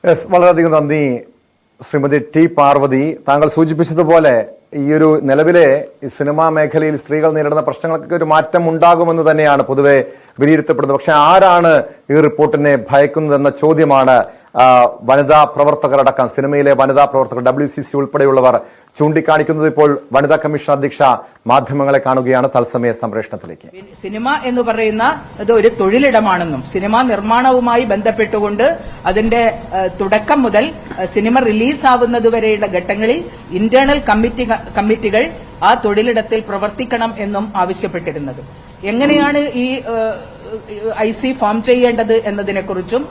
വളരെയധികം നന്ദി ശ്രീമതി ടി പാർവതി. താങ്കൾ സൂചിപ്പിച്ചതുപോലെ ഈ ഒരു നിലവിലെ സിനിമാ മേഖലയിൽ സ്ത്രീകൾ നേരിടുന്ന പ്രശ്നങ്ങൾക്ക് ഒരു മാറ്റം ഉണ്ടാകുമെന്ന് തന്നെയാണ് പൊതുവെ വിലയിരുത്തപ്പെടുന്നത്. പക്ഷെ ആരാണ് ഈ റിപ്പോർട്ടിനെ ഭയക്കുന്നതെന്ന ചോദ്യമാണ് വനിതാ പ്രവർത്തകരടക്കം സിനിമയിലെ വനിതാ പ്രവർത്തകർ WCC ഉൾപ്പെടെയുള്ളവർ ചൂണ്ടിക്കാണിക്കുന്നത്. ഇപ്പോൾ വനിതാ കമ്മീഷൻ അധ്യക്ഷ മാധ്യമങ്ങളെ കാണുകയാണ് തത്സമയ സംപ്രേഷണത്തിലേക്ക്. സിനിമ എന്ന് പറയുന്ന അത് ഒരു തൊഴിലിടമാണെന്നും സിനിമാ നിർമ്മാണവുമായി ബന്ധപ്പെട്ടുകൊണ്ട് അതിന്റെ തുടക്കം മുതൽ സിനിമ റിലീസാവുന്നതുവരെയുള്ള ഘട്ടങ്ങളിൽ ഇന്റേണൽ കമ്മിറ്റികൾ ആ തൊഴിലിടത്തിൽ പ്രവർത്തിക്കണം എന്നും ആവശ്യപ്പെട്ടിരുന്നത്. എങ്ങനെയാണ് ഈ IC ഫോം ചെയ്യേണ്ടത് എന്നതിനെക്കുറിച്ചും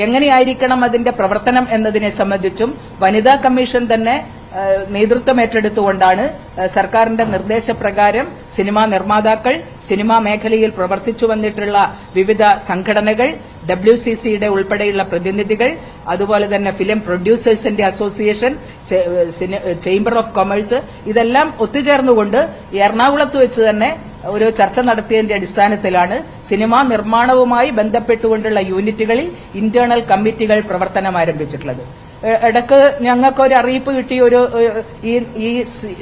എങ്ങനെയായിരിക്കണം അതിന്റെ പ്രവർത്തനം എന്നതിനെ സംബന്ധിച്ചും വനിതാ കമ്മീഷൻ തന്നെ നേതൃത്വം ഏറ്റെടുത്തുകൊണ്ടാണ് സർക്കാരിന്റെ നിർദ്ദേശപ്രകാരം സിനിമാ നിർമ്മാതാക്കൾ, സിനിമാ മേഖലയിൽ പ്രവർത്തിച്ചു വന്നിട്ടുള്ള വിവിധ സംഘടനകൾ, WCCയുടെ ഉൾപ്പെടെയുള്ള പ്രതിനിധികൾ, അതുപോലെ തന്നെ ഫിലിം പ്രൊഡ്യൂസേഴ്സിന്റെ അസോസിയേഷൻ, ചേംബർ ഓഫ് കൊമേഴ്സ് ഇതെല്ലാം ഒത്തുചേർന്നുകൊണ്ട് എറണാകുളത്ത് വെച്ച് തന്നെ ഒരു ചർച്ച നടത്തിയതിന്റെ അടിസ്ഥാനത്തിലാണ് സിനിമാ നിർമ്മാണവുമായി ബന്ധപ്പെട്ടുകൊണ്ടുള്ള യൂണിറ്റുകളിൽ ഇന്റേണൽ കമ്മിറ്റികൾ പ്രവർത്തനം ആരംഭിച്ചിട്ടുള്ളത്. ഇടക്ക് ഞങ്ങൾക്ക് ഒരു അറിയിപ്പ് കിട്ടി,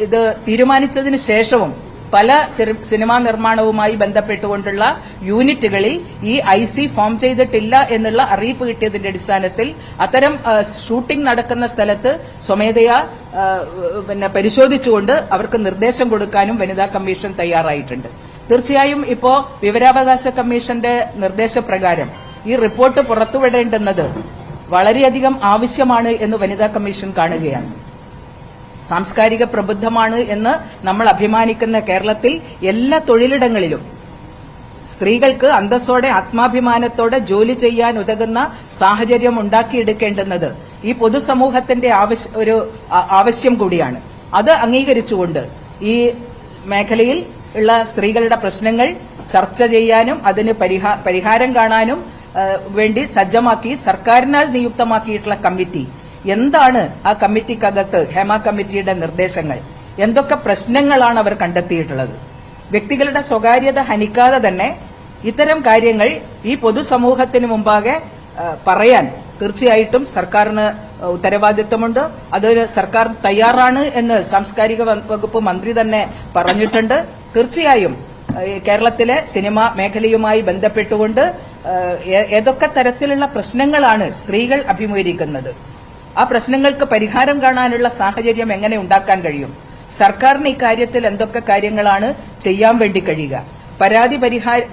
ഇത് തീരുമാനിച്ചതിന് ശേഷവും പല സിനിമാ നിർമ്മാണവുമായി ബന്ധപ്പെട്ടുകൊണ്ടുള്ള യൂണിറ്റുകളിൽ ഈ IC ഫോം ചെയ്തിട്ടില്ല എന്നുള്ള അറിയിപ്പ് കിട്ടിയതിന്റെ അടിസ്ഥാനത്തിൽ അത്തരം ഷൂട്ടിംഗ് നടക്കുന്ന സ്ഥലത്ത് സ്വമേധയാ പരിശോധിച്ചുകൊണ്ട് അവർക്ക് നിർദ്ദേശം കൊടുക്കാനും വനിതാ കമ്മീഷൻ തയ്യാറായിട്ടുണ്ട്. തീർച്ചയായും ഇപ്പോ വിവരാവകാശ കമ്മീഷന്റെ നിർദ്ദേശപ്രകാരം ഈ റിപ്പോർട്ട് പുറത്തുവിടേണ്ടുന്നത് വളരെയധികം ആവശ്യമാണ് എന്ന് വനിതാ കമ്മീഷൻ കാണുകയാണ്. സാംസ്കാരിക പ്രബുദ്ധമാണ് എന്ന് നമ്മൾ അഭിമാനിക്കുന്ന കേരളത്തിൽ എല്ലാ തൊഴിലിടങ്ങളിലും സ്ത്രീകൾക്ക് അന്തസ്സോടെ ആത്മാഭിമാനത്തോടെ ജോലി ചെയ്യാൻ ഉതകുന്ന സാഹചര്യം ഉണ്ടാക്കിയെടുക്കേണ്ടുന്നത് ഈ പൊതുസമൂഹത്തിന്റെ ഒരു ആവശ്യം കൂടിയാണ്. അത് അംഗീകരിച്ചുകൊണ്ട് ഈ മേഖലയിൽ ഉള്ള സ്ത്രീകളുടെ പ്രശ്നങ്ങൾ ചർച്ച ചെയ്യാനും അതിന് പരിഹാരം കാണാനും വേണ്ടി സജ്ജമാക്കി സർക്കാരിനാൽ നിയുക്തമാക്കിയിട്ടുള്ള കമ്മിറ്റി എന്താണ്, ആ കമ്മിറ്റിക്കകത്ത് ഹേമ കമ്മിറ്റിയുടെ നിർദ്ദേശങ്ങൾ, എന്തൊക്കെ പ്രശ്നങ്ങളാണ് അവർ കണ്ടെത്തിയിട്ടുള്ളത്, വ്യക്തികളുടെ സ്വകാര്യത ഹനിക്കാതെ തന്നെ ഇത്തരം കാര്യങ്ങൾ ഈ പൊതുസമൂഹത്തിന് മുമ്പാകെ പറയാൻ തീർച്ചയായിട്ടും സർക്കാരിന് ഉത്തരവാദിത്വമുണ്ട്. അത് സർക്കാർ തയ്യാറാണ് എന്ന് സാംസ്കാരിക വകുപ്പ് മന്ത്രി തന്നെ പറഞ്ഞിട്ടുണ്ട്. തീർച്ചയായും കേരളത്തിലെ സിനിമാ മേഖലയുമായി ബന്ധപ്പെട്ടുകൊണ്ട് ഏതൊക്കെ തരത്തിലുള്ള പ്രശ്നങ്ങളാണ് സ്ത്രീകൾ അഭിമുഖീകരിക്കുന്നത്, ആ പ്രശ്നങ്ങൾക്ക് പരിഹാരം കാണാനുള്ള സാഹചര്യം എങ്ങനെ ഉണ്ടാക്കാൻ കഴിയും, സർക്കാരിന് ഇക്കാര്യത്തിൽ എന്തൊക്കെ കാര്യങ്ങളാണ് ചെയ്യാൻ വേണ്ടി കഴിയുക, പരാതി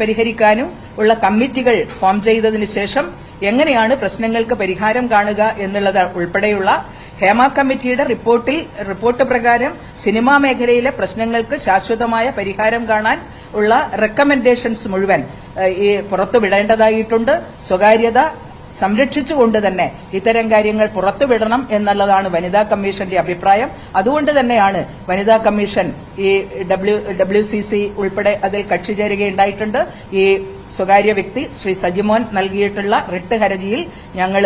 പരിഹരിക്കാനും ഉള്ള കമ്മിറ്റികൾ ഫോം ചെയ്തതിനു ശേഷം എങ്ങനെയാണ് പ്രശ്നങ്ങൾക്ക് പരിഹാരം കാണുക എന്നുള്ളത് ഉൾപ്പെടെയുള്ള ഹേമ കമ്മിറ്റിയുടെ റിപ്പോർട്ട് പ്രകാരം സിനിമാ മേഖലയിലെ പ്രശ്നങ്ങൾക്ക് ശാശ്വതമായ പരിഹാരം കാണാൻ ഉള്ള റെക്കമെൻഡേഷൻസ് മുഴുവൻ ഈ പുറത്തുവിടേണ്ടതായിട്ടുണ്ട്. സ്വകാര്യത സംരക്ഷിച്ചുകൊണ്ട് തന്നെ ഇത്തരം കാര്യങ്ങൾ പുറത്തുവിടണം എന്നുള്ളതാണ് വനിതാ കമ്മീഷന്റെ അഭിപ്രായം. അതുകൊണ്ട് തന്നെയാണ് വനിതാ കമ്മീഷൻ ഈ WCC ഉൾപ്പെടെ അതിൽ കക്ഷി ചേരുകയുണ്ടായിട്ടുണ്ട്. ഈ സ്വകാര്യ വ്യക്തി ശ്രീ സജിമോൻ നൽകിയിട്ടുള്ള റിട്ട് ഹർജിയിൽ ഞങ്ങൾ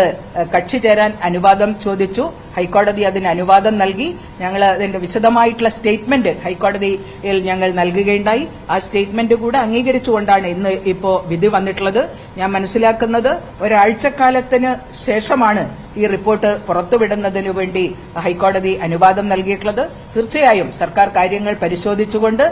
കക്ഷി ചേരാൻ അനുവാദം ചോദിച്ചു. ഹൈക്കോടതി അതിന് അനുവാദം നൽകി. ഞങ്ങൾ അതിന്റെ വിശദമായിട്ടുള്ള സ്റ്റേറ്റ്മെന്റ് ഹൈക്കോടതിയിൽ ഞങ്ങൾ നൽകുകയുണ്ടായി. ആ സ്റ്റേറ്റ്മെന്റ് കൂടെ അംഗീകരിച്ചുകൊണ്ടാണ് ഇന്ന് ഇപ്പോ വിധി വന്നിട്ടുള്ളത്. ഞാൻ മനസ്സിലാക്കുന്നത് ഒരാഴ്ചക്കാലത്തിന് ശേഷമാണ് ഈ റിപ്പോർട്ട് പുറത്തുവിടുന്നതിനു വേണ്ടി ഹൈക്കോടതി അനുവാദം നൽകിയിട്ടുള്ളത്. തീർച്ചയായും സർക്കാർ കാര്യങ്ങൾ പരിശോധിച്ചുകൊണ്ട്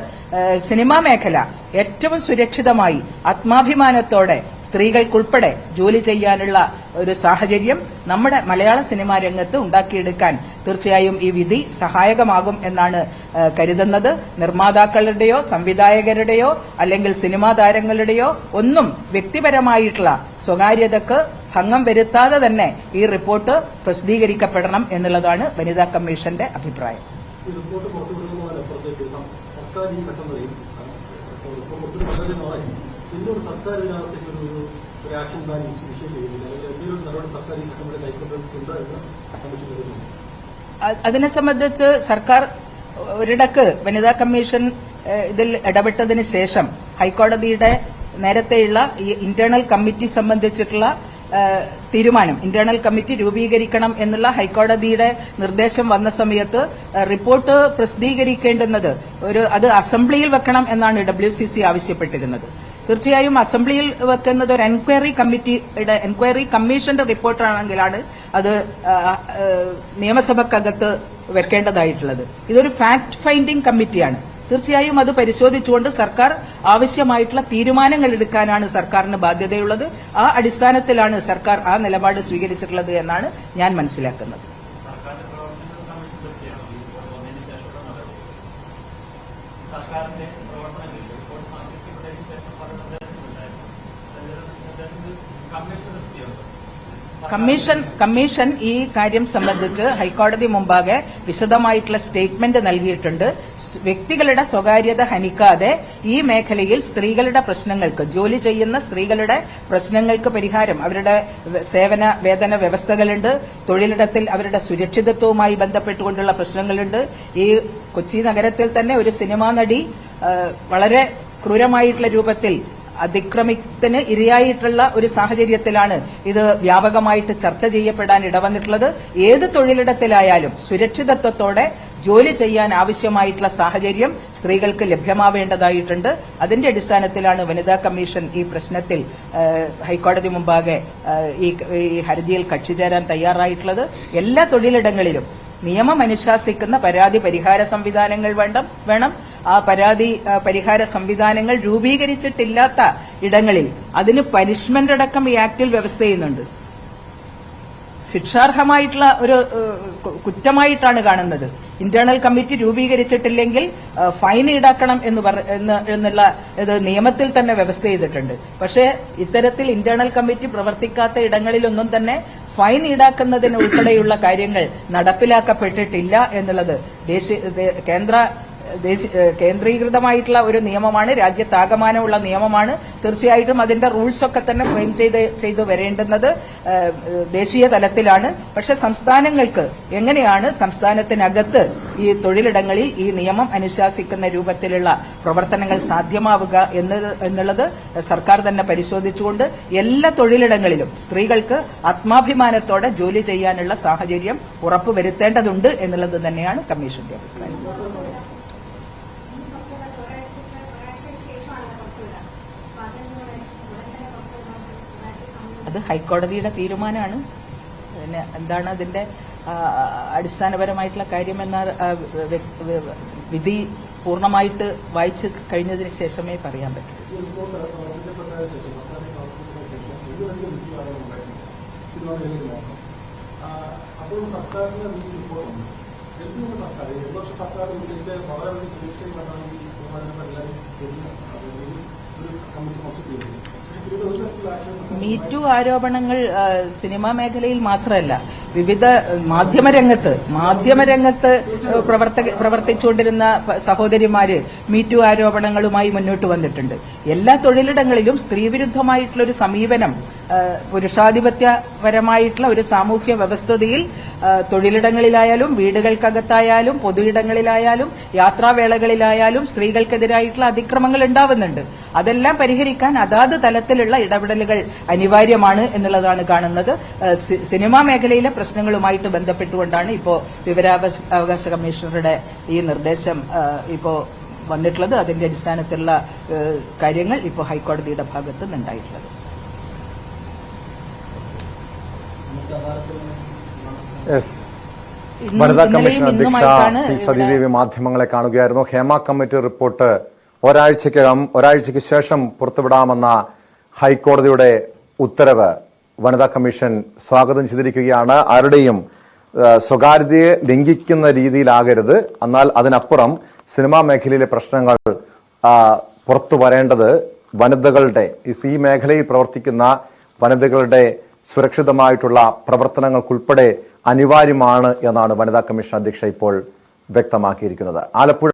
സിനിമാ മേഖല ഏറ്റവും സുരക്ഷിതമായി ആത്മാഭിമാനത്തോടെ സ്ത്രീകൾക്കുൾപ്പെടെ ജോലി ചെയ്യാനുള്ള ഒരു സാഹചര്യം നമ്മുടെ മലയാള സിനിമാ രംഗത്ത് ഉണ്ടാക്കിയെടുക്കാൻ തീർച്ചയായും ഈ വിധി സഹായകമാകും എന്നാണ് കരുതുന്നത്. നിർമ്മാതാക്കളുടെയോ സംവിധായകരുടെയോ അല്ലെങ്കിൽ സിനിമാ താരങ്ങളുടെയോ ഒന്നും വ്യക്തിപരമായിട്ടുള്ള സ്വകാര്യതക്ക് ഭംഗം വരുത്താതെ തന്നെ ഈ റിപ്പോർട്ട് പ്രസിദ്ധീകരിക്കപ്പെടണം എന്നുള്ളതാണ് വനിതാ കമ്മീഷന്റെ അഭിപ്രായം. അതിനെ സംബന്ധിച്ച് സർക്കാർ ഒരിടക്ക് വനിതാ കമ്മീഷൻ ഇതിൽ ഇടപെട്ടതിന് ശേഷം ഹൈക്കോടതിയുടെ നേരത്തെയുള്ള ഈ ഇന്റേണൽ കമ്മിറ്റി സംബന്ധിച്ചിട്ടുള്ള തീരുമാനം, ഇന്റേണൽ കമ്മിറ്റി രൂപീകരിക്കണം എന്നുള്ള ഹൈക്കോടതിയുടെ നിർദ്ദേശം വന്ന സമയത്ത് റിപ്പോർട്ട് പ്രസിദ്ധീകരിക്കേണ്ടുന്നത് അത് അസംബ്ലിയിൽ വെക്കണം എന്നാണ് WCC ആവശ്യപ്പെട്ടിരുന്നത്. തീർച്ചയായും അസംബ്ലിയിൽ വെക്കുന്നത് ഒരു എൻക്വയറി കമ്മീഷന്റെ റിപ്പോർട്ടാണെങ്കിലാണ് അത് നിയമസഭക്കകത്ത് വെക്കേണ്ടതായിട്ടുള്ളത്. ഇതൊരു ഫാക്ട് ഫൈൻഡിംഗ് കമ്മിറ്റിയാണ്. തീർച്ചയായും അത് പരിശോധിച്ചുകൊണ്ട് സർക്കാർ ആവശ്യമായിട്ടുള്ള തീരുമാനങ്ങൾ എടുക്കാനാണ് സർക്കാരിന് ബാധ്യതയുള്ളത്. ആ അടിസ്ഥാനത്തിലാണ് സർക്കാർ ആ നിലപാട് സ്വീകരിച്ചിട്ടുള്ളത് എന്നാണ് ഞാൻ മനസ്സിലാക്കുന്നത്. കമ്മീഷൻ ഈ കാര്യം സംബന്ധിച്ച് ഹൈക്കോടതി മുമ്പാകെ വിശദമായിട്ടുള്ള സ്റ്റേറ്റ്മെന്റ് നൽകിയിട്ടുണ്ട്. വ്യക്തികളുടെ സ്വകാര്യത ഹനിക്കാതെ ഈ മേഖലയിൽ സ്ത്രീകളുടെ പ്രശ്നങ്ങൾക്ക്, ജോലി ചെയ്യുന്ന സ്ത്രീകളുടെ പ്രശ്നങ്ങൾക്ക് പരിഹാരം, അവരുടെ സേവന വേതന വ്യവസ്ഥകളുണ്ട്, തൊഴിലിടത്തിൽ അവരുടെ സുരക്ഷിതത്വവുമായി ബന്ധപ്പെട്ടുകൊണ്ടുള്ള പ്രശ്നങ്ങളുണ്ട്. ഈ കൊച്ചി നഗരത്തിൽ തന്നെ ഒരു സിനിമാ നടി വളരെ ക്രൂരമായിട്ടുള്ള രൂപത്തിൽ അതിക്രമത്തിന് ഇരയായിട്ടുള്ള ഒരു സാഹചര്യത്തിലാണ് ഇത് വ്യാപകമായിട്ട് ചർച്ച ചെയ്യപ്പെടാൻ ഇടവന്നിട്ടുള്ളത്. ഏത് തൊഴിലിടത്തിലായാലും സുരക്ഷിതത്വത്തോടെ ജോലി ചെയ്യാൻ ആവശ്യമായിട്ടുള്ള സാഹചര്യം സ്ത്രീകൾക്ക് ലഭ്യമാവേണ്ടതായിട്ടുണ്ട്. അതിന്റെ അടിസ്ഥാനത്തിലാണ് വനിതാ കമ്മീഷൻ ഈ പ്രശ്നത്തിൽ ഹൈക്കോടതി മുമ്പാകെ ഈ ഹർജിയിൽ കക്ഷി ചേരാൻ തയ്യാറായിട്ടുള്ളത്. എല്ലാ തൊഴിലിടങ്ങളിലും നിയമം അനുശാസിക്കുന്ന പരാതി പരിഹാര സംവിധാനങ്ങൾ വേണം. ആ പരാതി പരിഹാര സംവിധാനങ്ങൾ രൂപീകരിച്ചിട്ടില്ലാത്ത ഇടങ്ങളിൽ അതിന് പനിഷ്മെന്റ് അടക്കം ഈ ആക്ടിൽ വ്യവസ്ഥ ചെയ്യുന്നുണ്ട്. ശിക്ഷാർഹമായിട്ടുള്ള ഒരു കുറ്റമായിട്ടാണ് കാണുന്നത്. ഇന്റേണൽ കമ്മിറ്റി രൂപീകരിച്ചിട്ടില്ലെങ്കിൽ ഫൈൻ ഈടാക്കണം എന്നുള്ള ഇത് നിയമത്തിൽ തന്നെ വ്യവസ്ഥ ചെയ്തിട്ടുണ്ട്. പക്ഷേ ഇത്തരത്തിൽ ഇന്റേണൽ കമ്മിറ്റി പ്രവർത്തിക്കാത്ത ഇടങ്ങളിലൊന്നും തന്നെ ഫൈൻ ഈടാക്കുന്നതിന് ഉൾപ്പെടെയുള്ള കാര്യങ്ങൾ നടപ്പിലാക്കപ്പെട്ടിട്ടില്ല എന്നുള്ളത് കേന്ദ്രീകൃതമായിട്ടുള്ള ഒരു നിയമമാണ്, രാജ്യത്താകമാനമുള്ള നിയമമാണ്. തീർച്ചയായിട്ടും അതിന്റെ റൂൾസ് ഒക്കെ തന്നെ ഫ്രെയിം ചെയ്തു വരേണ്ടുന്നത് ദേശീയ തലത്തിലാണ്. പക്ഷെ സംസ്ഥാനങ്ങൾക്ക് എങ്ങനെയാണ് സംസ്ഥാനത്തിനകത്ത് ഈ തൊഴിലിടങ്ങളിൽ ഈ നിയമം അനുശാസിക്കുന്ന രൂപത്തിലുള്ള പ്രവർത്തനങ്ങൾ സാധ്യമാവുക എന്നുള്ളത് സർക്കാർ തന്നെ പരിശോധിച്ചുകൊണ്ട് എല്ലാ തൊഴിലിടങ്ങളിലും സ്ത്രീകൾക്ക് ആത്മാഭിമാനത്തോടെ ജോലി ചെയ്യാനുള്ള സാഹചര്യം ഉറപ്പുവരുത്തേണ്ടതുണ്ട് എന്നുള്ളത് തന്നെയാണ് കമ്മീഷന്റെ അഭിപ്രായം. അത് ഹൈക്കോടതിയുടെ തീരുമാനമാണ്. പിന്നെ എന്താണ് അതിന്റെ അടിസ്ഥാനപരമായിട്ടുള്ള കാര്യമെന്ന വിധി പൂർണ്ണമായിട്ട് വായിച്ചു കഴിഞ്ഞതിന് ശേഷമേ പറയാൻ പറ്റൂ. മീറ്റു ആരോപണങ്ങൾ സിനിമാ മേഖലയിൽ മാത്രമല്ല, വിവിധ മാധ്യമരംഗത്ത് പ്രവർത്തിച്ചുകൊണ്ടിരുന്ന സഹോദരിമാര് മീറ്റു ആരോപണങ്ങളുമായി മുന്നോട്ട് വന്നിട്ടുണ്ട്. എല്ലാ തൊഴിലിടങ്ങളിലും സ്ത്രീവിരുദ്ധമായിട്ടുള്ള ഒരു സമീപനം, പുരുഷാധിപത്യപരമായിട്ടുള്ള ഒരു സാമൂഹ്യ വ്യവസ്ഥിതിയിൽ തൊഴിലിടങ്ങളിലായാലും വീടുകൾക്കകത്തായാലും പൊതുയിടങ്ങളിലായാലും യാത്രാവേളകളിലായാലും സ്ത്രീകൾക്കെതിരായിട്ടുള്ള അതിക്രമങ്ങൾ ഉണ്ടാവുന്നുണ്ട്. അതെല്ലാം പരിഹരിക്കാൻ അതാത് തലത്തിലുള്ള ഇടപെടലുകൾ അനിവാര്യമാണ് എന്നുള്ളതാണ് കാണുന്നത്. സിനിമാ മേഖലയിലെ പ്രശ്നങ്ങളുമായിട്ട് ബന്ധപ്പെട്ടുകൊണ്ടാണ് ഇപ്പോൾ വിവരാവകാശ കമ്മീഷണറുടെ ഈ നിർദ്ദേശം ഇപ്പോൾ വന്നിട്ടുള്ളത്. അതിന്റെ അടിസ്ഥാനത്തിലുള്ള കാര്യങ്ങൾ ഇപ്പോൾ ഹൈക്കോടതിയുടെ ഭാഗത്ത് നിന്നുണ്ടായിട്ടുള്ളത്. വനിതാ കമ്മീഷൻ അധ്യക്ഷ പി സതീദേവി മാധ്യമങ്ങളെ കാണുകയായിരുന്നു. ഹേമ കമ്മിറ്റി റിപ്പോർട്ട് ഒരാഴ്ചയ്ക്ക് ശേഷം പുറത്തുവിടാമെന്ന ഹൈക്കോടതിയുടെ ഉത്തരവ് വനിതാ കമ്മീഷൻ സ്വാഗതം ചെയ്തിരിക്കുകയാണ്. ആരുടെയും സ്വകാര്യതയെ ലംഘിക്കുന്ന രീതിയിലാകരുത്, എന്നാൽ അതിനപ്പുറം സിനിമാ മേഖലയിലെ പ്രശ്നങ്ങൾ പുറത്തു വരേണ്ടത് വനിതകളുടെ, ഈ മേഖലയിൽ പ്രവർത്തിക്കുന്ന വനിതകളുടെ സുരക്ഷിതമായിട്ടുള്ള പ്രവർത്തനങ്ങൾക്കുൾപ്പെടെ അനിവാര്യമാണ് എന്നാണ് വനിതാ കമ്മീഷൻ അധ്യക്ഷ ഇപ്പോൾ വ്യക്തമാക്കിയിരിക്കുന്നത്. ആലപ്പുഴ